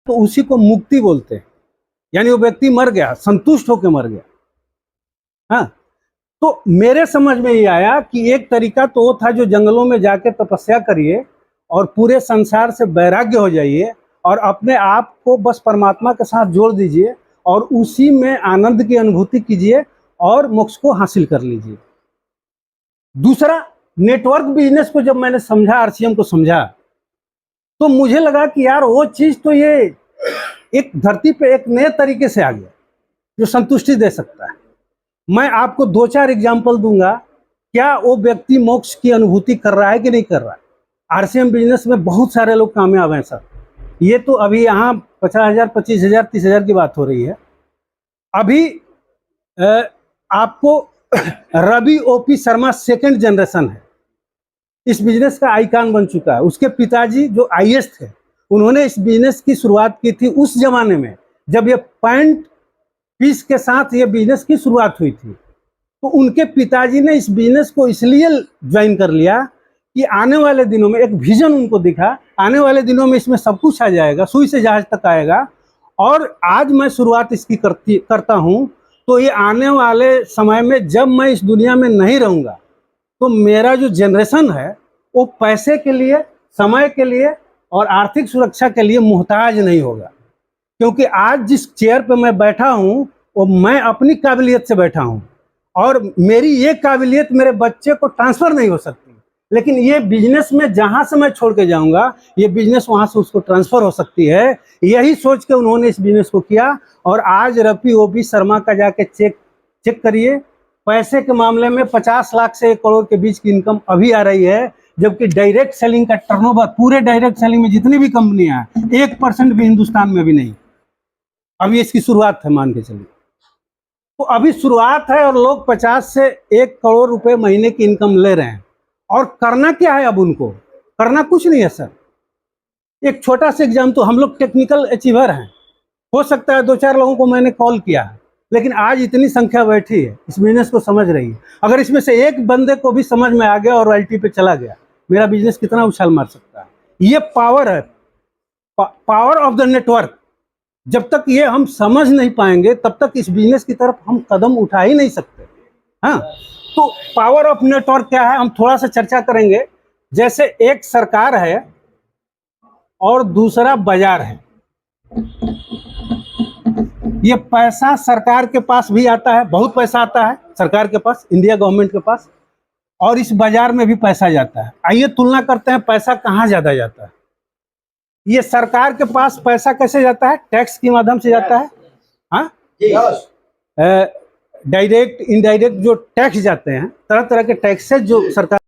तो उसी को मुक्ति बोलते हैं। यानी वो व्यक्ति मर गया, संतुष्ट होकर मर गया। हाँ, तो मेरे समझ में ये आया कि एक तरीका तो वो था जो जंगलों में जाके तपस्या करिए और पूरे संसार से वैराग्य हो जाइए और अपने आप को बस परमात्मा के साथ जोड़ दीजिए और उसी में आनंद की अनुभूति कीजिए और मोक्ष को हासिल कर लीजिए। दूसरा, नेटवर्क बिजनेस को जब मैंने समझा, आरसीएम को समझा, तो मुझे लगा कि यार वो चीज तो ये एक धरती पे एक नए तरीके से आ गया जो संतुष्टि दे सकता है। मैं आपको 2-4 एग्जाम्पल दूंगा, क्या वो व्यक्ति मोक्ष की अनुभूति कर रहा है कि नहीं कर रहा है। आरसीएम बिजनेस में बहुत सारे लोग कामयाब हैं सर। ये तो अभी यहाँ 50,000, 25,000, 30,000 की बात हो रही है। अभी आपको Ravi OP Sharma second generation है, इस बिजनेस का आइकॉन बन चुका है। उसके पिताजी जो आईएएस थे, उन्होंने इस बिजनेस की शुरुआत की थी उस जमाने में जब ये पैंट पीस के साथ ये बिजनेस की शुरुआत हुई थी। तो उनके पिताजी ने इस बिजनेस को इसलिए ज्वाइन कर लिया कि आने वाले दिनों में एक विजन उनको दिखा, आने वाले दिनों में इसमें सब कुछ आ जाएगा, सुई से जहाज तक आएगा। और आज मैं शुरुआत इसकी करता हूँ, तो ये आने वाले समय में जब मैं इस दुनिया में नहीं रहूँगा तो मेरा जो जनरेशन है वो पैसे के लिए, समय के लिए और आर्थिक सुरक्षा के लिए मोहताज नहीं होगा। क्योंकि आज जिस चेयर पे मैं बैठा हूँ वो मैं अपनी काबिलियत से बैठा हूँ और मेरी ये काबिलियत मेरे बच्चे को ट्रांसफ़र नहीं हो सकती, लेकिन ये बिजनेस में जहाँ से मैं छोड़ के जाऊँगा ये बिजनेस वहाँ से उसको ट्रांसफ़र हो सकती है। यही सोच के उन्होंने इस बिजनेस को किया और आज रवि ओपी शर्मा का जाके चेक करिए, पैसे के मामले में 50 लाख से 1 करोड़ के बीच की इनकम अभी आ रही है, जबकि डायरेक्ट सेलिंग का टर्नओवर पूरे डायरेक्ट सेलिंग में जितनी भी कंपनियां हैं 1% भी हिंदुस्तान में अभी नहीं। अभी इसकी शुरुआत है, मान के चलिए। तो अभी शुरुआत है और लोग 50 से 1 करोड़ रुपए महीने की इनकम ले रहे हैं। और करना क्या है अब उनको? करना कुछ नहीं है सर। एक छोटा सा एग्जाम, तो हम लोग टेक्निकल अचीवर हैं, हो सकता है 2-4 लोगों को मैंने कॉल किया है, लेकिन आज इतनी संख्या बैठी है इस बिजनेस को समझ रही है। अगर इसमें से एक बंदे को भी समझ में आ गया और रॉयल्टी पे चला गया, मेरा बिजनेस कितना उछाल मार सकता है। ये पावर है, पावर ऑफ द नेटवर्क। जब तक ये हम समझ नहीं पाएंगे तब तक इस बिजनेस की तरफ हम कदम उठा ही नहीं सकते। हाँ, तो पावर ऑफ नेटवर्क क्या है, हम थोड़ा सा चर्चा करेंगे। जैसे एक सरकार है और दूसरा बाजार है। ये पैसा सरकार के पास भी आता है, बहुत पैसा आता है सरकार के पास, इंडिया गवर्नमेंट के पास, और इस बाजार में भी पैसा जाता है। आइए तुलना करते हैं पैसा कहाँ ज्यादा जाता है। ये सरकार के पास पैसा कैसे जाता है? टैक्स के माध्यम से जाता है। हाँ, डायरेक्ट इनडायरेक्ट जो टैक्स जाते हैं, तरह तरह के टैक्सेस जो सरकार